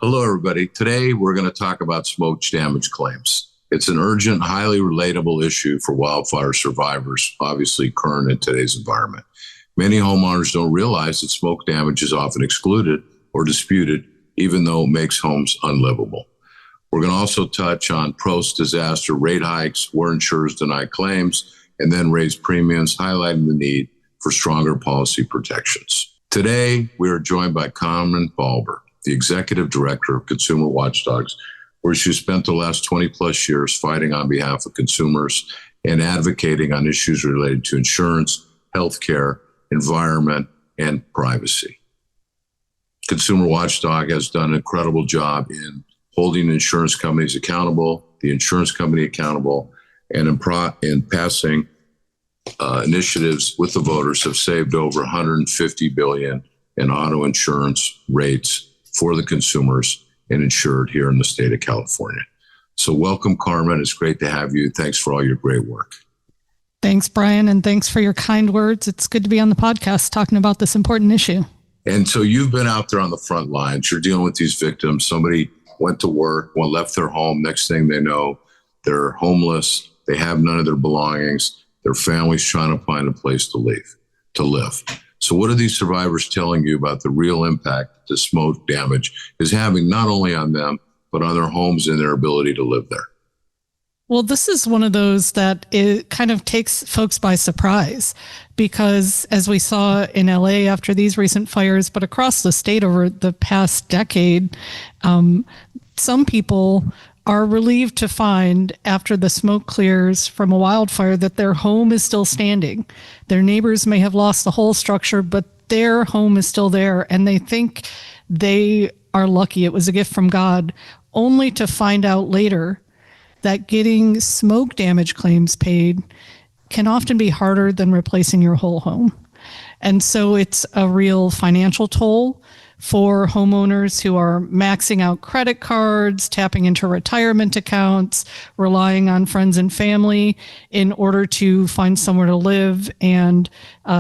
Hello, everybody. Today, we're going to talk about smoke damage claims. It's an urgent, highly relatable issue for wildfire survivors, obviously current in today's environment. Many homeowners don't realize that smoke damage is often excluded or disputed, even though it makes homes unlivable. We're going to also touch on post-disaster rate hikes, where insurers deny claims, and then raise premiums, highlighting the need for stronger policy protections. Today, we are joined by Carmen Balber, the Executive Director of Consumer Watchdogs, where she spent the last 20 plus years fighting on behalf of consumers and advocating on issues related to insurance, healthcare, environment, and privacy. Consumer Watchdog has done an incredible job in holding insurance companies accountable, the insurance company accountable, and in passing initiatives with the voters have saved over $150 billion in auto insurance rates for the consumers and insured here in the state of California. So welcome, Carmen. It's great to have you. Thanks for all your great work. Thanks, Brian, and thanks for your kind words. It's good to be on the podcast talking about this important issue. And so you've been out there on the front lines. You're dealing with these victims. Somebody went to work, left their home. Next thing they know, they're homeless. They have none of their belongings. Their family's trying to find a place to live. So what are these survivors telling you about the real impact the smoke damage is having, not only on them, but on their homes and their ability to live there? Well, this is one of those that it kind of takes folks by surprise, because as we saw in LA after these recent fires, but across the state over the past decade, some people are relieved to find after the smoke clears from a wildfire that their home is still standing. Their neighbors may have lost the whole structure, but their home is still there, and they think they are lucky. It was a gift from God, only to find out later that getting smoke damage claims paid can often be harder than replacing your whole home. And so it's a real financial toll for homeowners who are maxing out credit cards, tapping into retirement accounts, relying on friends and family in order to find somewhere to live and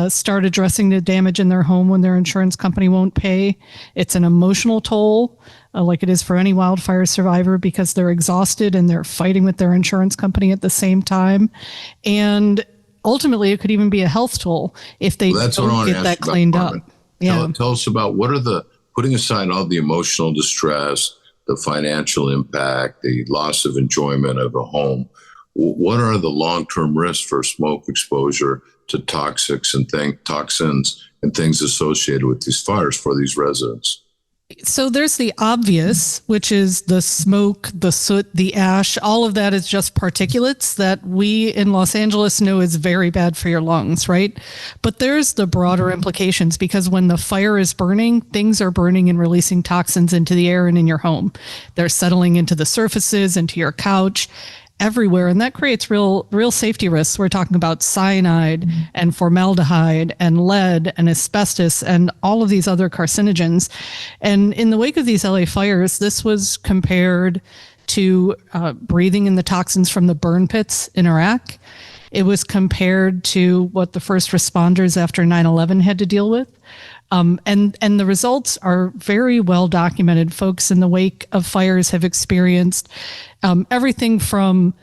start addressing the damage in their home when their insurance company won't pay. It's an emotional toll, like it is for any wildfire survivor, because they're exhausted and they're fighting with their insurance company at the same time. And ultimately, it could even be a health toll if they don't get that cleaned up. Yeah. Tell us about putting aside all the emotional distress, the financial impact, the loss of enjoyment of a home, what are the long-term risks for smoke exposure to toxins and things associated with these fires for these residents? So there's the obvious, which is the smoke, the soot, the ash. All of that is just particulates that we in Los Angeles know is very bad for your lungs, right? But there's the broader implications, because when the fire is burning, things are burning and releasing toxins into the air and in your home. They're settling into the surfaces, into your couch, everywhere, and that creates real safety risks. We're talking about cyanide and formaldehyde and lead and asbestos and all of these other carcinogens. And in the wake of these LA fires, this was compared to breathing in the toxins from the burn pits in Iraq. It was compared to what the first responders after 9/11 had to deal with. And the results are very well documented. Folks in the wake of fires have experienced everything from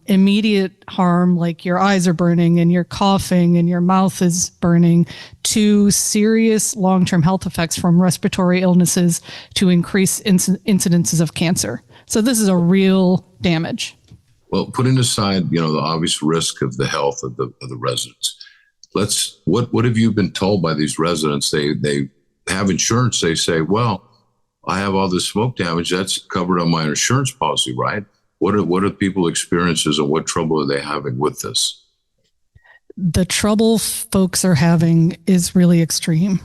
immediate harm, like your eyes are burning and you're coughing and your mouth is burning, to serious long-term health effects from respiratory illnesses to increased incidences of cancer. So this is a real damage. Well, putting aside, the obvious risk of the health of the residents, what have you been told by these residents? They have insurance. They say, well, I have all this smoke damage. That's covered on my insurance policy, right? What are people's experiences, and what trouble are they having with this? The trouble folks are having is really extreme.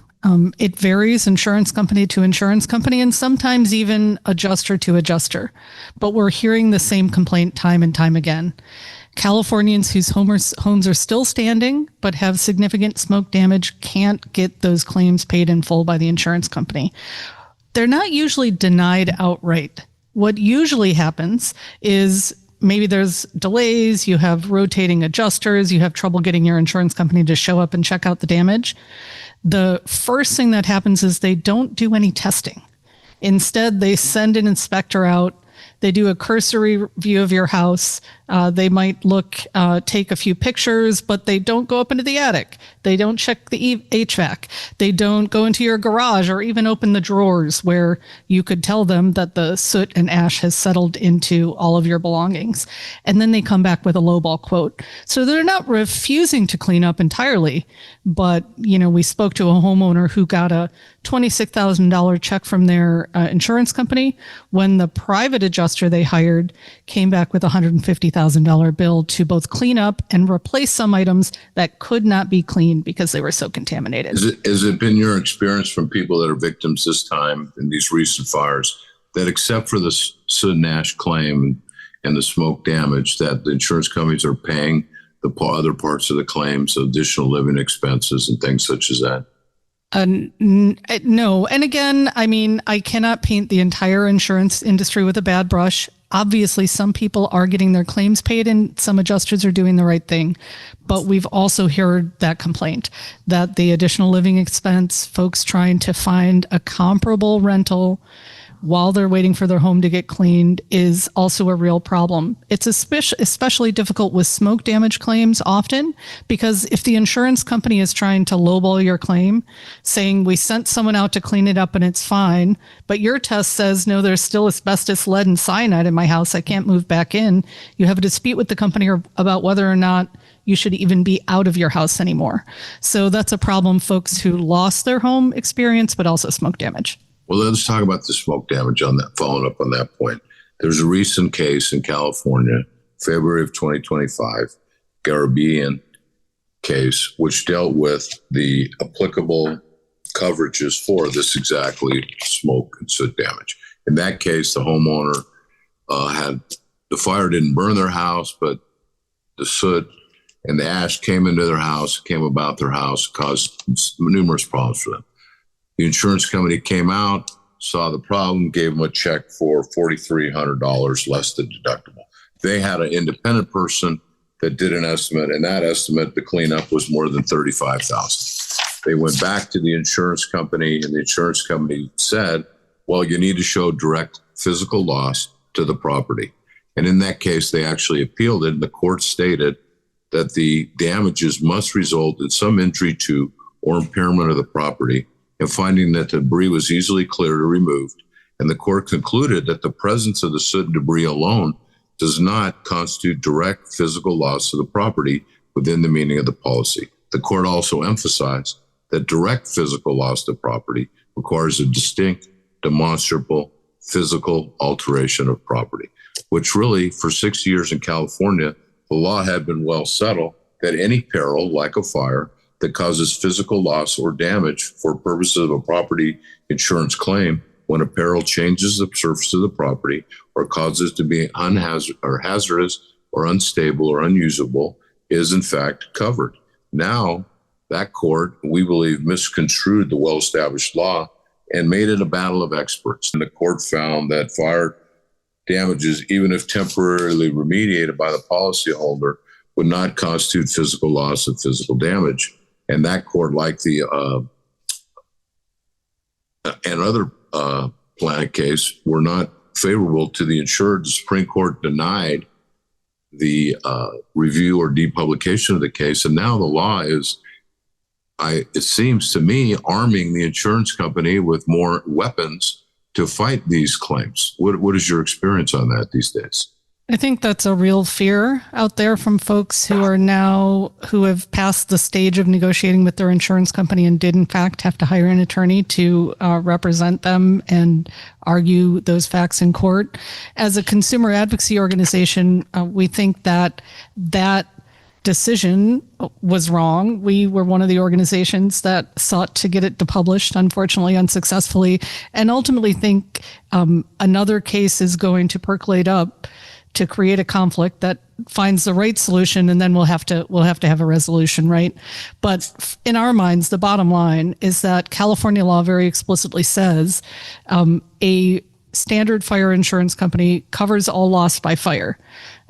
It varies insurance company to insurance company, and sometimes even adjuster to adjuster. But we're hearing the same complaint time and time again. Californians whose homes are still standing but have significant smoke damage can't get those claims paid in full by the insurance company. They're not usually denied outright. What usually happens is maybe there's delays, you have rotating adjusters, you have trouble getting your insurance company to show up and check out the damage. The first thing that happens is they don't do any testing. Instead, they send an inspector out. They do a cursory view of your house. They might take a few pictures, but they don't go up into the attic. They don't check the HVAC. They don't go into your garage or even open the drawers where you could tell them that the soot and ash has settled into all of your belongings. And then they come back with a lowball quote. So they're not refusing to clean up entirely, but we spoke to a homeowner who got a $26,000 check from their insurance company when the private adjuster they hired came back with a $150,000 bill to both clean up and replace some items that could not be cleaned because they were so contaminated. Has it been your experience from people that are victims this time in these recent fires that except for the soot and ash claim and the smoke damage, that the insurance companies are paying the other parts of the claims, additional living expenses and things such as that? No. And again, I cannot paint the entire insurance industry with a bad brush. Obviously, some people are getting their claims paid and some adjusters are doing the right thing. But we've also heard that complaint that the additional living expense, folks trying to find a comparable rental while they're waiting for their home to get cleaned, is also a real problem. It's especially difficult with smoke damage claims often, because if the insurance company is trying to lowball your claim, saying we sent someone out to clean it up and it's fine, but your test says, no, there's still asbestos, lead, and cyanide in my house, I can't move back in. You have a dispute with the company about whether or not you should even be out of your house anymore. So that's a problem folks who lost their home experience, but also smoke damage. Well, let's talk about the smoke damage on that, following up on that point. There's a recent case in California, February of 2025, Caribbean case, which dealt with the applicable coverages for this exactly smoke and soot damage. In that case, the homeowner the fire didn't burn their house, but the soot and the ash came into their house, came about their house, caused numerous problems for them. The insurance company came out, saw the problem, gave them a check for $4,300 less than deductible. They had an independent person that did an estimate, and that estimate, the cleanup, was more than $35,000. They went back to the insurance company, and the insurance company said, well, you need to show direct physical loss to the property. And in that case, they actually appealed it, and the court stated that the damages must result in some injury to or impairment of the property, and finding that the debris was easily cleared or removed. And the court concluded that the presence of the soot and debris alone does not constitute direct physical loss of the property within the meaning of the policy. The court also emphasized that direct physical loss of property requires a distinct, demonstrable physical alteration of property, which really, for 6 years in California, the law had been well settled that any peril, like a fire, that causes physical loss or damage for purposes of a property insurance claim, when a peril changes the surface of the property or causes it to be hazardous or unstable or unusable, is in fact covered. Now, that court, we believe, misconstrued the well-established law and made it a battle of experts. And the court found that fire damages, even if temporarily remediated by the policyholder, would not constitute physical loss of physical damage. And that court, like the and other planet case, were not favorable to the insured. The Supreme Court denied the review or depublication of the case, and now the law is, it seems to me, arming the insurance company with more weapons to fight these claims. What is your experience on that these days? I think that's a real fear out there from folks who have passed the stage of negotiating with their insurance company and did in fact have to hire an attorney to represent them and argue those facts in court. As a consumer advocacy organization, we think that decision was wrong. We were one of the organizations that sought to get it depublished, unfortunately unsuccessfully, and ultimately think another case is going to percolate up to create a conflict that finds the right solution, and then we'll have to have a resolution, right? But in our minds, the bottom line is that California law very explicitly says a standard fire insurance company covers all loss by fire.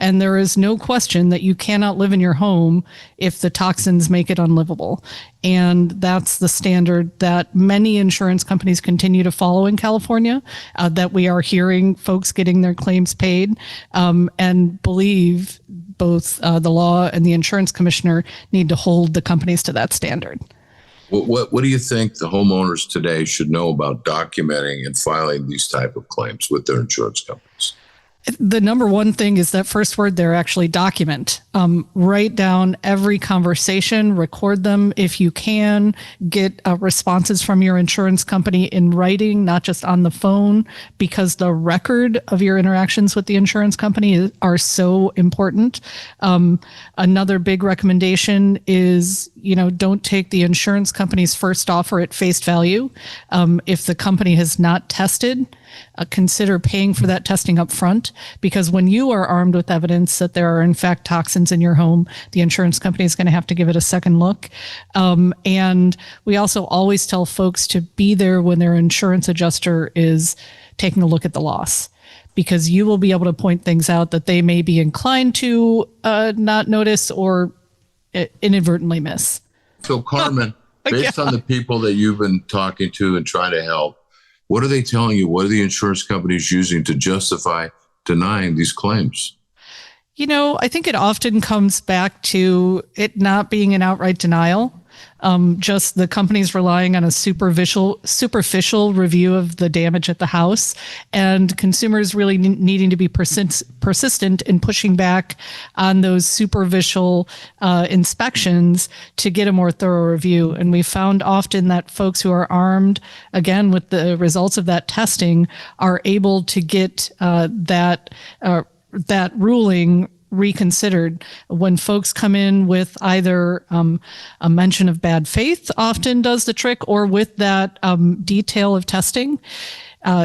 And there is no question that you cannot live in your home if the toxins make it unlivable. And that's the standard that many insurance companies continue to follow in California, that we are hearing folks getting their claims paid, and believe both the law and the insurance commissioner need to hold the companies to that standard. What do you think the homeowners today should know about documenting and filing these type of claims with their insurance companies? The number one thing is that first word there, actually document. Write down every conversation, record them if you can, get responses from your insurance company in writing, not just on the phone, because the record of your interactions with the insurance company are so important. Another big recommendation is, don't take the insurance company's first offer at face value. If the company has not tested, consider paying for that testing up front, because when you are armed with evidence that there are in fact toxins in your home, the insurance company is going to have to give it a second look. And we also always tell folks to be there when their insurance adjuster is taking a look at the loss, because you will be able to point things out that they may be inclined to not notice or inadvertently miss. So Carmen, based on the people that you've been talking to and trying to help, what are they telling you? What are the insurance companies using to justify denying these claims? I think it often comes back to it not being an outright denial. Just the companies relying on a superficial review of the damage at the house, and consumers really needing to be persistent in pushing back on those superficial inspections to get a more thorough review. And we found often that folks who are armed, again, with the results of that testing, are able to get that ruling reconsidered. When folks come in with either a mention of bad faith often does the trick, or with that detail of testing,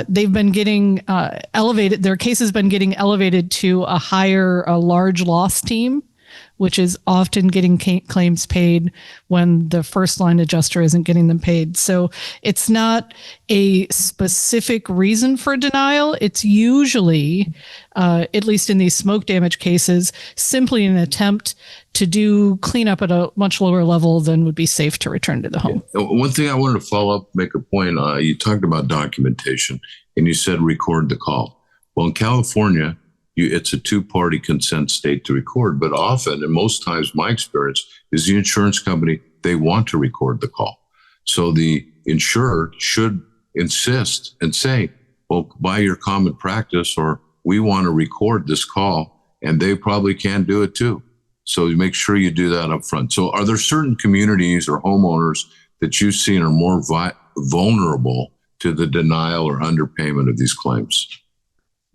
they've been getting elevated. Their case has been getting elevated to a large loss team, which is often getting claims paid when the first line adjuster isn't getting them paid. So it's not a specific reason for denial. It's usually, at least in these smoke damage cases, simply an attempt to do cleanup at a much lower level than would be safe to return to the home. One thing I wanted to follow up, make a point. You talked about documentation and you said record the call. Well, in California, it's a two-party consent state to record, but often, and most times my experience, is the insurance company, they want to record the call. So the insurer should insist and say, well, by your common practice, or we want to record this call, and they probably can do it too. So you make sure you do that up front. So are there certain communities or homeowners that you've seen are more vulnerable to the denial or underpayment of these claims?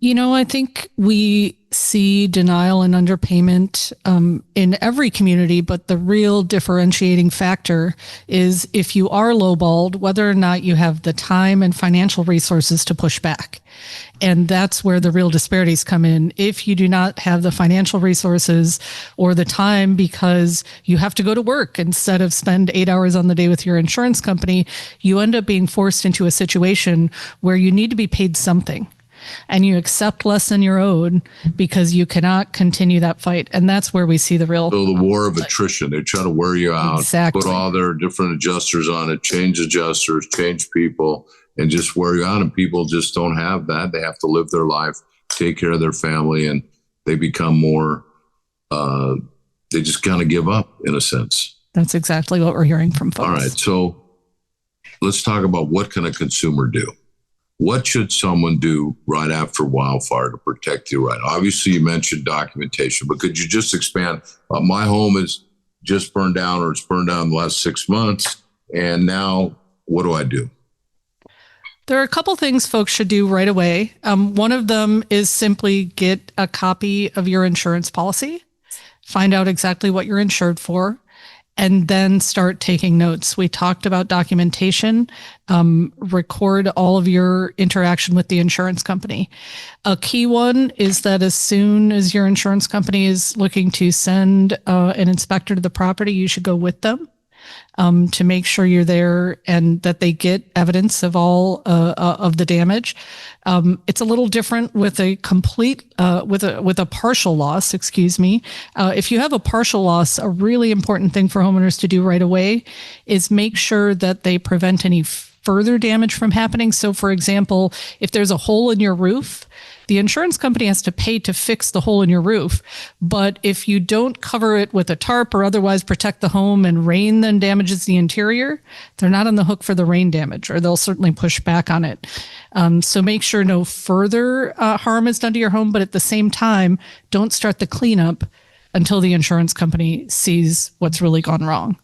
I think we see denial and underpayment in every community, but the real differentiating factor is if you are lowballed, whether or not you have the time and financial resources to push back. And that's where the real disparities come in. If you do not have the financial resources or the time because you have to go to work instead of spend 8 hours on the day with your insurance company, you end up being forced into a situation where you need to be paid something. And you accept less than you're owed because you cannot continue that fight. And that's where we see the real. So the war of attrition, they try to wear you out, exactly. Put all their different adjusters on it, change adjusters, change people, and just wear you out. And people just don't have that. They have to live their life, take care of their family, and they become more, they just kind of give up in a sense. That's exactly what we're hearing from folks. All right. So let's talk about what can a consumer do? What should someone do right after wildfire to protect you right? Obviously, you mentioned documentation, but could you just expand? My home is just burned down, or it's burned down in the last 6 months, and now what do I do? There are a couple things folks should do right away. One of them is simply get a copy of your insurance policy, find out exactly what you're insured for, and then start taking notes. We talked about documentation. Record all of your interaction with the insurance company. A key one is that as soon as your insurance company is looking to send an inspector to the property, you should go with them to make sure you're there and that they get evidence of all of the damage. It's a little different with a complete, with a partial loss, excuse me. If you have a partial loss, a really important thing for homeowners to do right away is make sure that they prevent any further damage from happening. So for example, if there's a hole in your roof, the insurance company has to pay to fix the hole in your roof. But if you don't cover it with a tarp or otherwise protect the home and rain then damages the interior, they're not on the hook for the rain damage, or they'll certainly push back on it. So make sure no further harm is done to your home, but at the same time, don't start the cleanup until the insurance company sees what's really gone wrong.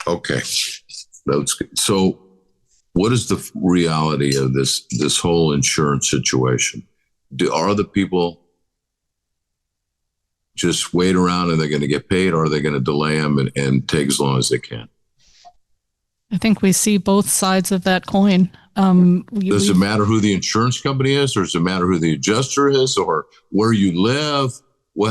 Okay. That's good. So what is the reality of this whole insurance situation? Are the people just wait around and they're going to get paid, or are they going to delay them and take as long as they can? I think we see both sides of that coin. Does it matter who the insurance company is, or does it matter who the adjuster is, or where you live,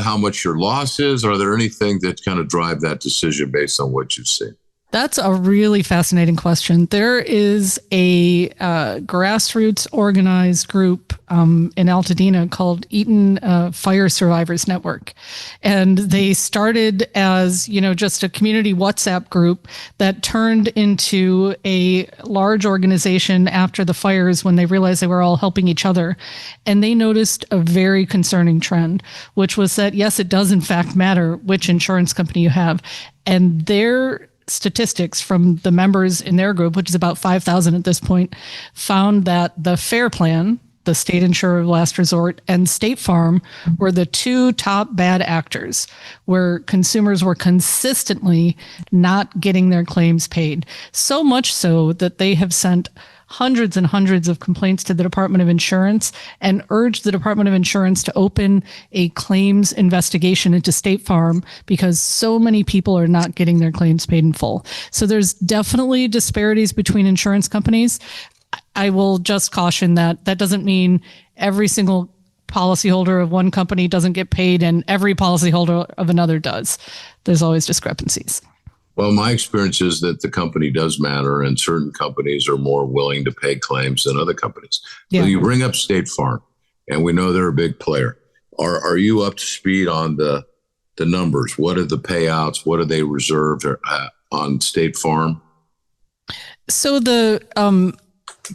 how much your loss is? Are there anything that kind of drive that decision based on what you've seen? That's a really fascinating question. There is a grassroots organized group in Altadena called Eaton Fire Survivors Network. And they started as, just a community WhatsApp group that turned into a large organization after the fires when they realized they were all helping each other. And they noticed a very concerning trend, which was that, yes, it does in fact matter which insurance company you have. And their statistics from the members in their group, which is about 5,000 at this point, found that the FAIR Plan, the state insurer of last resort, and State Farm were the two top bad actors, where consumers were consistently not getting their claims paid. So much so that they have sent hundreds and hundreds of complaints to the Department of Insurance and urged the Department of Insurance to open a claims investigation into State Farm because so many people are not getting their claims paid in full. So there's definitely disparities between insurance companies. I will just caution that doesn't mean every single policyholder of one company doesn't get paid and every policyholder of another does. There's always discrepancies. Well, my experience is that the company does matter, and certain companies are more willing to pay claims than other companies. Yeah. So you bring up State Farm, and we know they're a big player. Are you up to speed on the numbers? What are the payouts? What are they reserved on State Farm? So the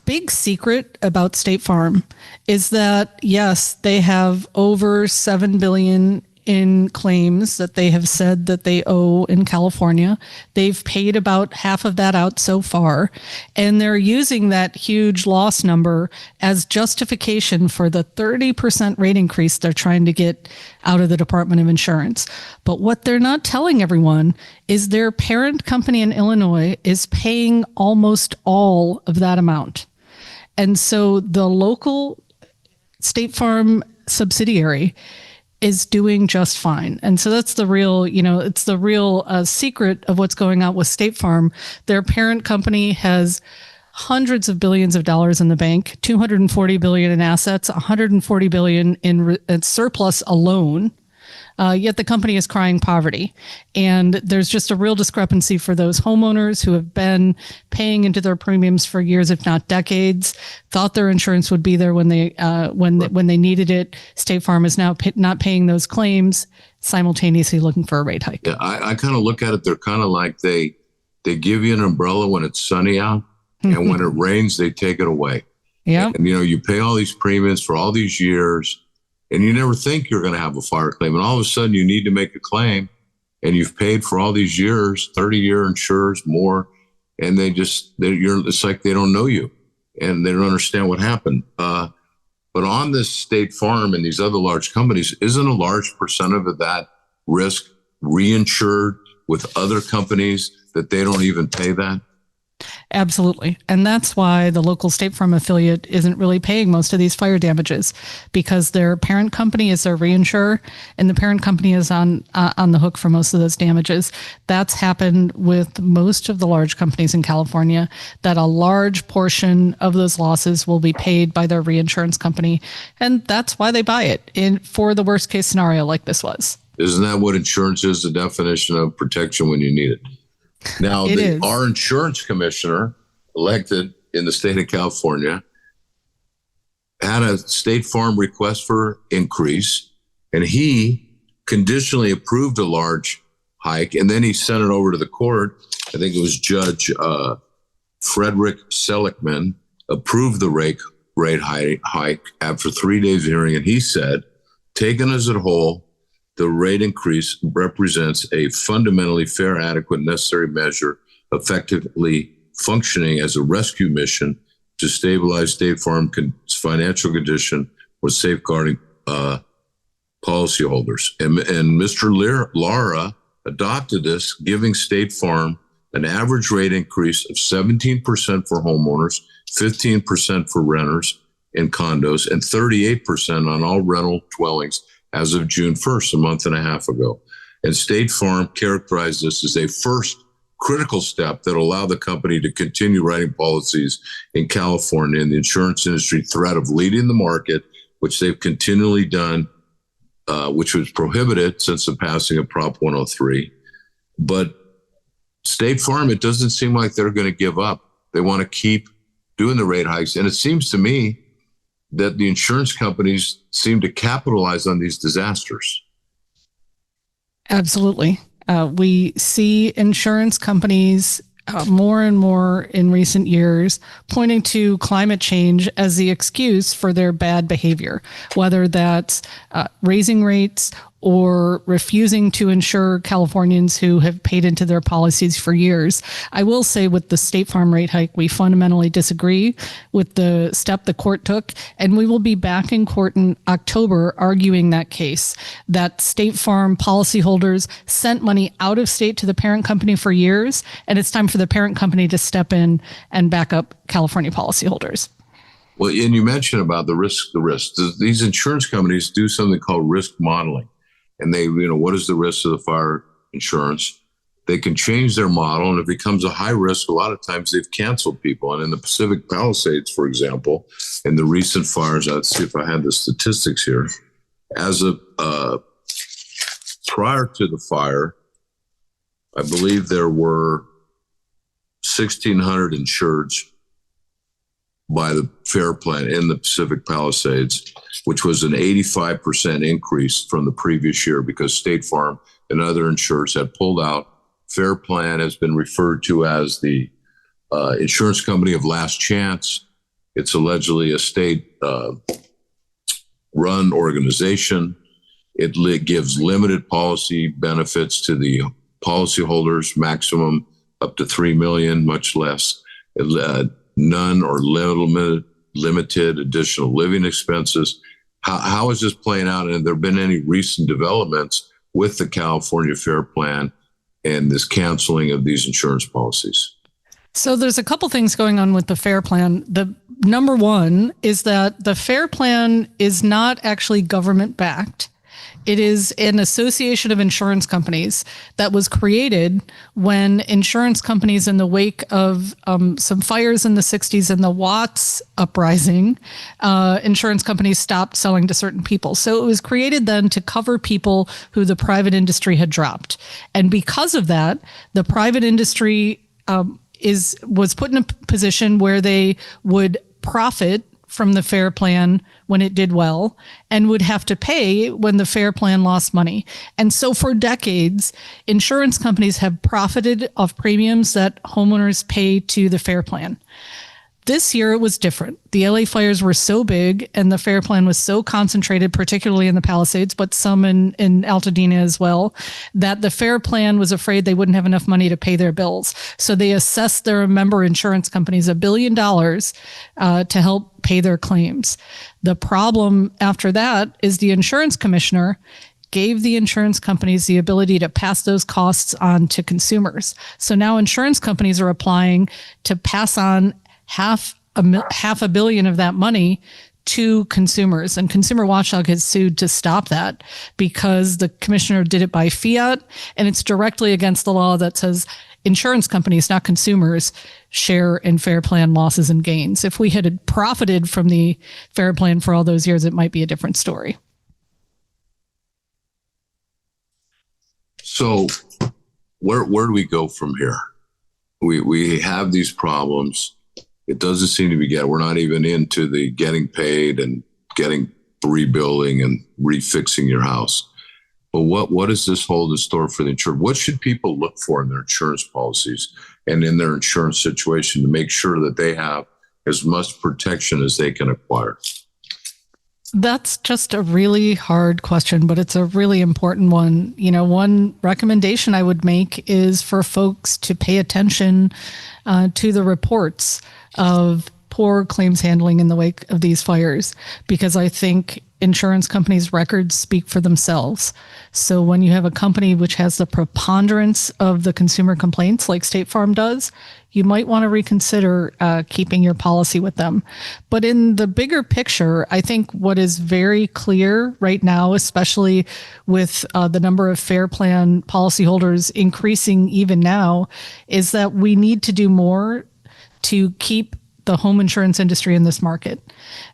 big secret about State Farm is that, yes, they have over $7 billion in claims that they have said that they owe in California. They've paid about half of that out so far, and they're using that huge loss number as justification for the 30% rate increase they're trying to get out of the Department of Insurance. But what they're not telling everyone is their parent company in Illinois is paying almost all of that amount. And so the local State Farm subsidiary is doing just fine. And so that's the real, it's the real secret of what's going on with State Farm. Their parent company has hundreds of billions of dollars in the bank, $240 billion in assets, $140 billion in surplus alone. Yet the company is crying poverty. And there's just a real discrepancy for those homeowners who have been paying into their premiums for years, if not decades, thought their insurance would be there when they needed it. State Farm is now not paying those claims, simultaneously looking for a rate hike. Yeah, I kind of look at it, they're kind of like they give you an umbrella when it's sunny out, and when it rains, they take it away. Yeah. And, you pay all these premiums for all these years, and you never think you're going to have a fire claim. And all of a sudden you need to make a claim, and you've paid for all these years, 30-year insurers, more. And it's like they don't know you and they don't understand what happened. But on this State Farm and these other large companies, isn't a large percent of that risk reinsured with other companies that they don't even pay that? Absolutely. And that's why the local State Farm affiliate isn't really paying most of these fire damages, because their parent company is their reinsurer and the parent company is on the hook for most of those damages. That's happened with most of the large companies in California, that a large portion of those losses will be paid by their reinsurance company. And that's why they buy it for the worst case scenario like this was. Isn't that what insurance is? The definition of protection when you need it. Now, our insurance commissioner elected in the state of California had a State Farm request for increase, and he conditionally approved a large hike, and then he sent it over to the court. I think it was Judge Frederick Seligman approved the rate hike after 3 days of hearing, and he said, taken as a whole, the rate increase represents a fundamentally fair, adequate, necessary measure, effectively functioning as a rescue mission to stabilize State Farm's financial condition with safeguarding policyholders. And Mr. Lara adopted this, giving State Farm an average rate increase of 17% for homeowners, 15% for renters in condos, and 38% on all rental dwellings as of June 1st, a month and a half ago. And State Farm characterized this as a first critical step that allow the company to continue writing policies in California and the insurance industry threat of leading the market, which they've continually done, which was prohibited since the passing of Prop 103. But State Farm, it doesn't seem like they're going to give up. They want to keep doing the rate hikes. And it seems to me that the insurance companies seem to capitalize on these disasters. Absolutely. We see insurance companies more and more in recent years pointing to climate change as the excuse for their bad behavior, whether that's raising rates or refusing to insure Californians who have paid into their policies for years. I will say with the State Farm rate hike, we fundamentally disagree with the step the court took, and we will be back in court in October arguing that case, that State Farm policyholders sent money out of state to the parent company for years, and it's time for the parent company to step in and back up California policyholders. Well, and you mentioned about the risk. These insurance companies do something called risk modeling. And they, what is the risk of the fire insurance? They can change their model, and it becomes a high risk. A lot of times they've canceled people. And in the Pacific Palisades, for example, in the recent fires, let's see if I had the statistics here. As of prior to the fire, I believe there were 1,600 insureds by the FAIR Plan in the Pacific Palisades, which was an 85% increase from the previous year because State Farm and other insurers had pulled out. FAIR Plan has been referred to as the insurance company of last chance. It's allegedly a state-run organization. It gives limited policy benefits to the policyholders, maximum up to $3 million, much less. None or limited additional living expenses. How is this playing out? And have there been any recent developments with the California FAIR Plan and this canceling of these insurance policies? So there's a couple things going on with the FAIR Plan. The number one is that the FAIR Plan is not actually government backed. It is an association of insurance companies that was created when insurance companies, in the wake of some fires in the 60s and the Watts uprising, insurance companies stopped selling to certain people. So it was created then to cover people who the private industry had dropped. And because of that, the private industry was put in a position where they would profit from the FAIR Plan when it did well and would have to pay when the FAIR Plan lost money. And so for decades, insurance companies have profited off premiums that homeowners pay to the FAIR Plan. This year, it was different. The LA fires were so big and the FAIR Plan was so concentrated, particularly in the Palisades, but some in Altadena as well, that the FAIR Plan was afraid they wouldn't have enough money to pay their bills. So they assessed their member insurance companies $1 billion to help pay their claims. The problem after that is the insurance commissioner gave the insurance companies the ability to pass those costs on to consumers. So now insurance companies are applying to pass on $500 million of that money to consumers. And Consumer Watchdog has sued to stop that because the commissioner did it by fiat, and it's directly against the law that says insurance companies, not consumers, share in FAIR Plan losses and gains. If we had profited from the FAIR Plan for all those years, it might be a different story. So where do we go from here? We have these problems. It doesn't seem to be we're not even into the getting paid and getting rebuilding and refixing your house. But what does this hold in store for the insurer? What should people look for in their insurance policies and in their insurance situation to make sure that they have as much protection as they can acquire? That's just a really hard question, but it's a really important one. You know, one recommendation I would make is for folks to pay attention to the reports of poor claims handling in the wake of these fires, because I think insurance companies' records speak for themselves. So when you have a company which has the preponderance of the consumer complaints like State Farm does, you might want to reconsider keeping your policy with them. But in the bigger picture, I think what is very clear right now, especially with the number of Fair Plan policyholders increasing even now, is that we need to do more to keep the home insurance industry in this market.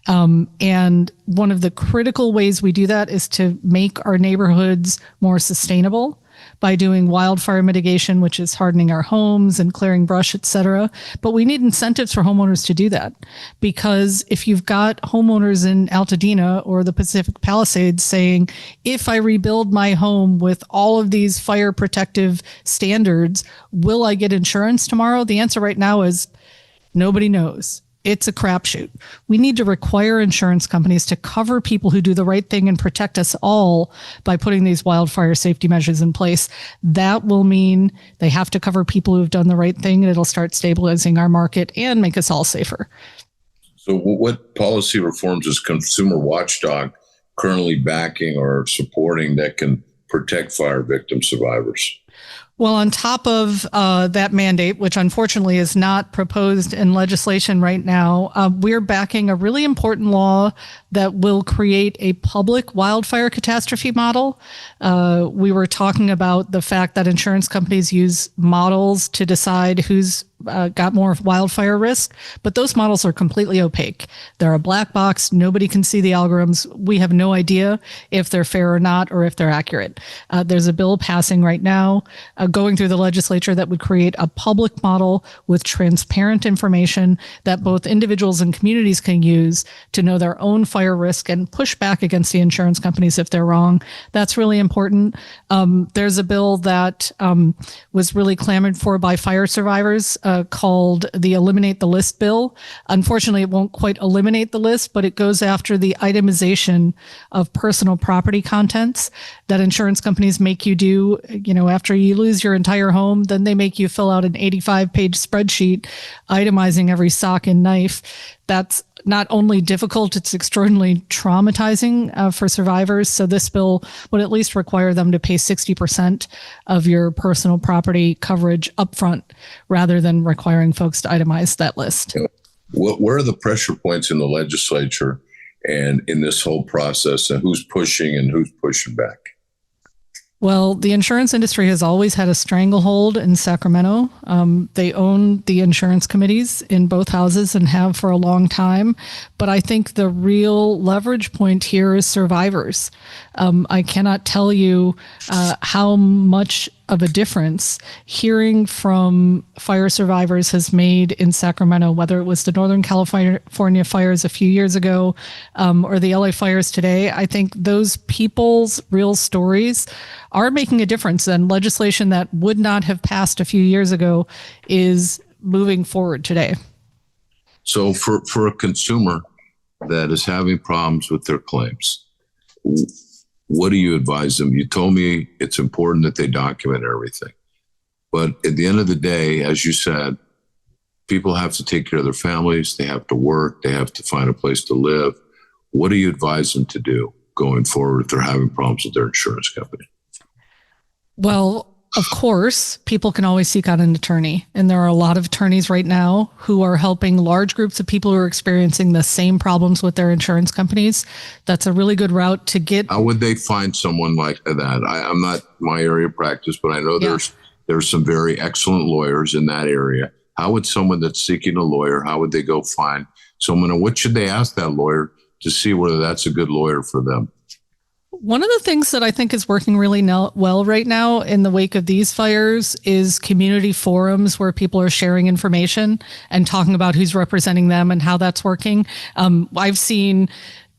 And one of the critical ways we do that is to make our neighborhoods more sustainable by doing wildfire mitigation, which is hardening our homes and clearing brush, et cetera. But we need incentives for homeowners to do that, because if you've got homeowners in Altadena or the Pacific Palisades saying, if I rebuild my home with all of these fire protective standards, will I get insurance tomorrow? The answer right now is nobody knows. It's a crapshoot. We need to require insurance companies to cover people who do the right thing and protect us all by putting these wildfire safety measures in place. That will mean they have to cover people who've done the right thing, and it'll start stabilizing our market and make us all safer. So what policy reforms is Consumer Watchdog currently backing or supporting that can protect fire victim survivors? Well, on top of that mandate, which unfortunately is not proposed in legislation right now, we're backing a really important law that will create a public wildfire catastrophe model. We were talking about the fact that insurance companies use models to decide who's got more wildfire risk, but those models are completely opaque. They're a black box. Nobody can see the algorithms. We have no idea if they're fair or not, or if they're accurate. There's a bill passing right now, going through the legislature, that would create a public model with transparent information that both individuals and communities can use to know their own fire risk and push back against the insurance companies if they're wrong. That's really important. There's a bill that was really clamored for by fire survivors, called the Eliminate the List bill. Unfortunately, it won't quite eliminate the list, but it goes after the itemization of personal property contents that insurance companies make you do. You know, after you lose your entire home, then they make you fill out an 85-page spreadsheet itemizing every sock and knife. That's not only difficult, it's extraordinarily traumatizing for survivors. So this bill would at least require them to pay 60% of your personal property coverage upfront, rather than requiring folks to itemize that list. Where are the pressure points in the legislature and in this whole process, and who's pushing and who's pushing back? Well, the insurance industry has always had a stranglehold in Sacramento. They own the insurance committees in both houses and have for a long time. But I think the real leverage point here is survivors. I cannot tell you how much of a difference hearing from fire survivors has made in Sacramento, whether it was the Northern California fires a few years ago or the LA fires today. I think those people's real stories are making a difference, and legislation that would not have passed a few years ago is moving forward today. So for a consumer that is having problems with their claims, what do you advise them? You told me it's important that they document everything. But at the end of the day, as you said, people have to take care of their families. They have to work. They have to find a place to live. What do you advise them to do going forward if they're having problems with their insurance company? Well, of course, people can always seek out an attorney. And there are a lot of attorneys right now who are helping large groups of people who are experiencing the same problems with their insurance companies. That's a really good route to get. How would they find someone like that? I'm not my area of practice, but I know there's some very excellent lawyers in that area. How would someone that's seeking a lawyer, how would they go find someone? And what should they ask that lawyer to see whether that's a good lawyer for them? One of the things that I think is working really well right now in the wake of these fires is community forums where people are sharing information and talking about who's representing them and how that's working. I've seen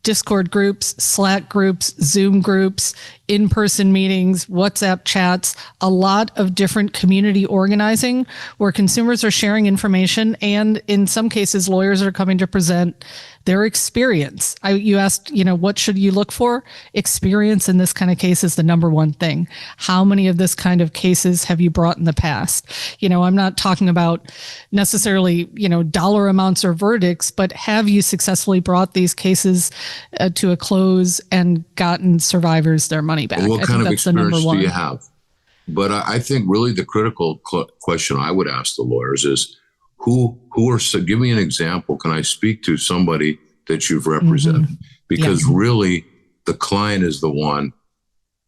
Discord groups, Slack groups, Zoom groups, in-person meetings, WhatsApp chats, a lot of different community organizing where consumers are sharing information, and in some cases, lawyers are coming to present their experience. You asked, what should you look for? Experience in this kind of case is the number one thing. How many of this kind of cases have you brought in the past? I'm not talking about necessarily, dollar amounts or verdicts, but have you successfully brought these cases to a close and gotten survivors their money back? What kind of experience do you have? But I think really the critical question I would ask the lawyers is, give me an example. Can I speak to somebody that you've represented? Mm-hmm. Because really the client is the one,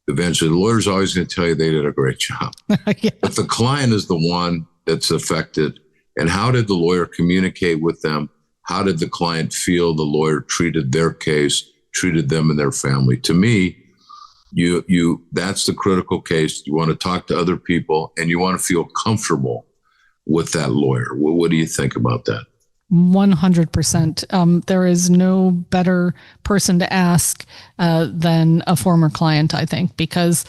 eventually the lawyer's always going to tell you they did a great job, yeah. But the client is the one that's affected. And how did the lawyer communicate with them? How did the client feel the lawyer treated their case, treated them and their family? To me, that's the critical case. You want to talk to other people and you want to feel comfortable with that lawyer. What do you think about that? 100%. There is no better person to ask than a former client, I think, because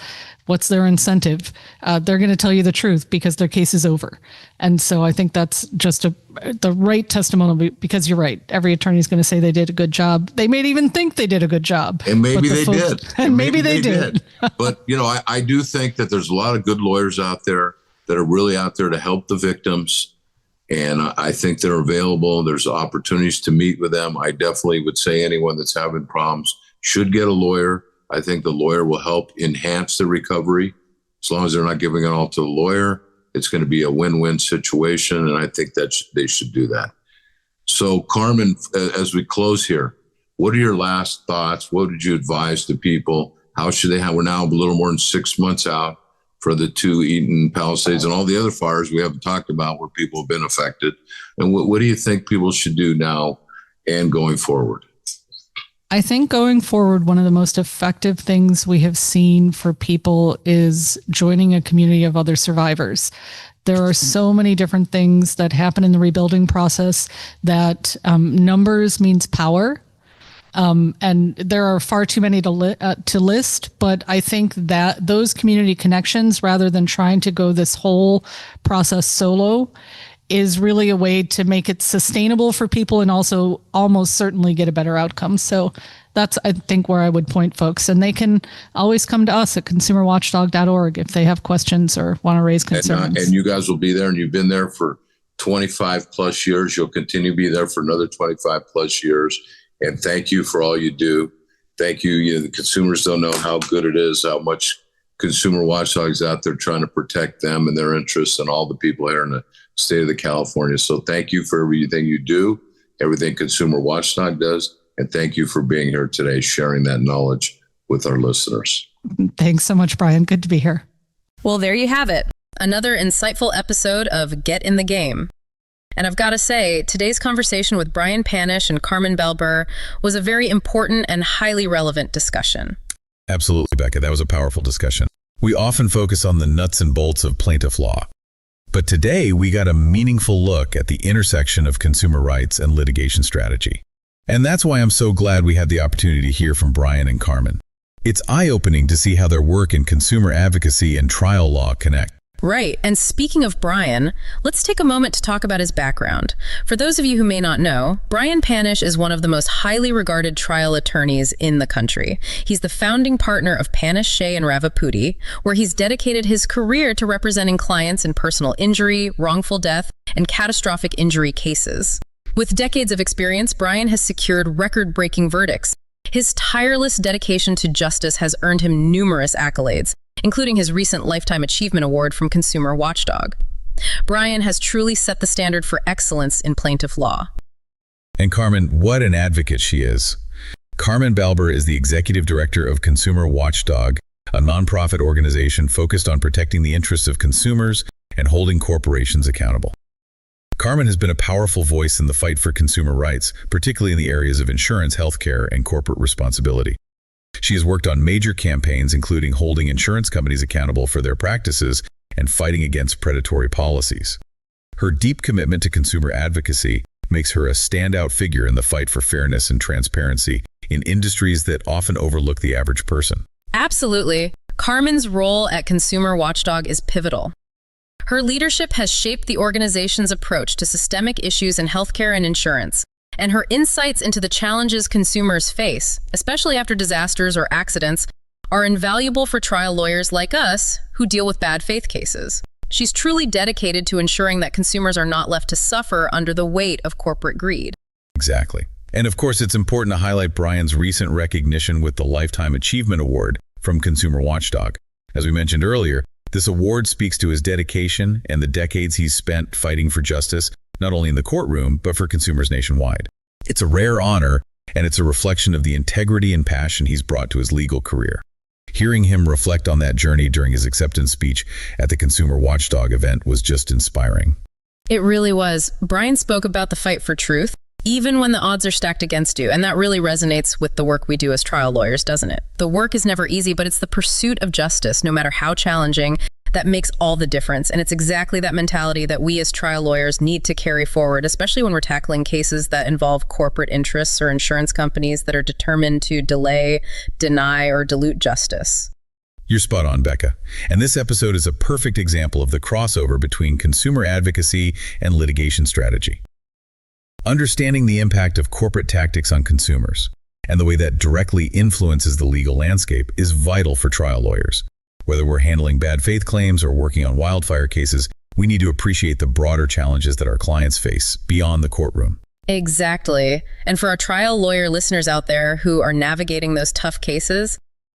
what's their incentive? They're going to tell you the truth because their case is over. And so I think that's just the right testimonial, because you're right. Every attorney is going to say they did a good job. They may even think they did a good job. And maybe they did. And maybe they did. But, I do think that there's a lot of good lawyers out there that are really out there to help the victims. And I think they're available. There's opportunities to meet with them. I definitely would say anyone that's having problems should get a lawyer. I think the lawyer will help enhance the recovery. As long as they're not giving it all to the lawyer, it's going to be a win-win situation. And I think that they should do that. So Carmen, as we close here, what are your last thoughts? What would you advise to people? How should they have? We're now a little more than 6 months out for the two Eaton Palisades and all the other fires we haven't talked about where people have been affected. And what do you think people should do now and going forward? I think going forward, one of the most effective things we have seen for people is joining a community of other survivors. There are so many different things that happen in the rebuilding process that numbers means power. And there are far too many to list, but I think that those community connections, rather than trying to go this whole process solo, is really a way to make it sustainable for people and also almost certainly get a better outcome. So that's, I think, where I would point folks. And they can always come to us at consumerwatchdog.org if they have questions or want to raise concerns. And you guys will be there, and you've been there for 25 plus years. You'll continue to be there for another 25 plus years. And thank you for all you do. Thank you. The consumers don't know how good it is, how much Consumer Watchdog's out there trying to protect them and their interests and all the people here in the state of California. So thank you for everything you do, everything Consumer Watchdog does. And thank you for being here today, sharing that knowledge with our listeners. Thanks so much, Brian. Good to be here. Well, there you have it. Another insightful episode of Get in the Game. And I've got to say, today's conversation with Brian Panish and Carmen Belber was a very important and highly relevant discussion. Absolutely, Becca. That was a powerful discussion. We often focus on the nuts and bolts of plaintiff law. But today, we got a meaningful look at the intersection of consumer rights and litigation strategy. And that's why I'm so glad we had the opportunity to hear from Brian and Carmen. It's eye-opening to see how their work in consumer advocacy and trial law connect. Right. And speaking of Brian, let's take a moment to talk about his background. For those of you who may not know, Brian Panish is one of the most highly regarded trial attorneys in the country. He's the founding partner of Panish, Shea, and Ravaputi, where he's dedicated his career to representing clients in personal injury, wrongful death, and catastrophic injury cases. With decades of experience, Brian has secured record-breaking verdicts. His tireless dedication to justice has earned him numerous accolades, including his recent Lifetime Achievement Award from Consumer Watchdog. Brian has truly set the standard for excellence in plaintiff law. And Carmen, what an advocate she is. Carmen Belber is the executive director of Consumer Watchdog, a nonprofit organization focused on protecting the interests of consumers and holding corporations accountable. Carmen has been a powerful voice in the fight for consumer rights, particularly in the areas of insurance, healthcare, and corporate responsibility. She has worked on major campaigns, including holding insurance companies accountable for their practices and fighting against predatory policies. Her deep commitment to consumer advocacy makes her a standout figure in the fight for fairness and transparency in industries that often overlook the average person. Absolutely. Carmen's role at Consumer Watchdog is pivotal. Her leadership has shaped the organization's approach to systemic issues in healthcare and insurance, and her insights into the challenges consumers face, especially after disasters or accidents, are invaluable for trial lawyers like us who deal with bad faith cases. She's truly dedicated to ensuring that consumers are not left to suffer under the weight of corporate greed. Exactly. And of course, it's important to highlight Brian's recent recognition with the Lifetime Achievement Award from Consumer Watchdog. As we mentioned earlier, this award speaks to his dedication and the decades he's spent fighting for justice, not only in the courtroom, but for consumers nationwide. It's a rare honor, and it's a reflection of the integrity and passion he's brought to his legal career. Hearing him reflect on that journey during his acceptance speech at the Consumer Watchdog event was just inspiring. It really was. Brian spoke about the fight for truth, even when the odds are stacked against you, and that really resonates with the work we do as trial lawyers, doesn't it? The work is never easy, but it's the pursuit of justice, no matter how challenging, that makes all the difference. And it's exactly that mentality that we as trial lawyers need to carry forward, especially when we're tackling cases that involve corporate interests or insurance companies that are determined to delay, deny, or dilute justice. You're spot on, Becca. And this episode is a perfect example of the crossover between consumer advocacy and litigation strategy. Understanding the impact of corporate tactics on consumers and the way that directly influences the legal landscape is vital for trial lawyers. Whether we're handling bad faith claims or working on wildfire cases, we need to appreciate the broader challenges that our clients face beyond the courtroom. Exactly. And for our trial lawyer listeners out there who are navigating those tough cases,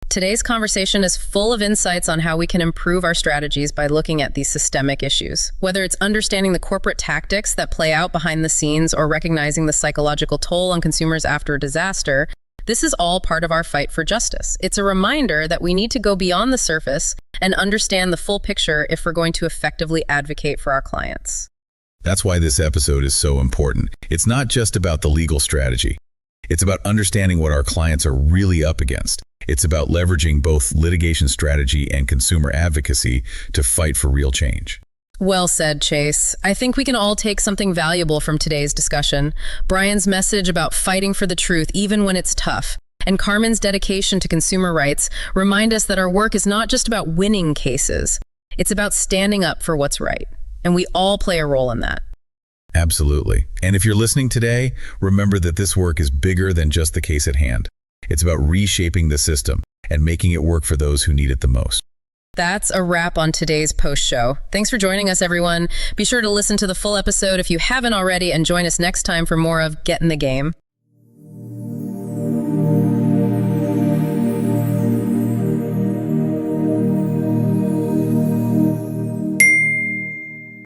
today's conversation is full of insights on how we can improve our strategies by looking at these systemic issues. Whether it's understanding the corporate tactics that play out behind the scenes or recognizing the psychological toll on consumers after a disaster, this is all part of our fight for justice. It's a reminder that we need to go beyond the surface and understand the full picture if we're going to effectively advocate for our clients. That's why this episode is so important. It's not just about the legal strategy. It's about understanding what our clients are really up against. It's about leveraging both litigation strategy and consumer advocacy to fight for real change. Well said, Chase. I think we can all take something valuable from today's discussion. Brian's message about fighting for the truth even when it's tough, and Carmen's dedication to consumer rights remind us that our work is not just about winning cases. It's about standing up for what's right, and we all play a role in that. Absolutely. And if you're listening today, remember that this work is bigger than just the case at hand. It's about reshaping the system and making it work for those who need it the most. That's a wrap on today's post show. Thanks for joining us, everyone. Be sure to listen to the full episode if you haven't already, and join us next time for more of Get in the Game.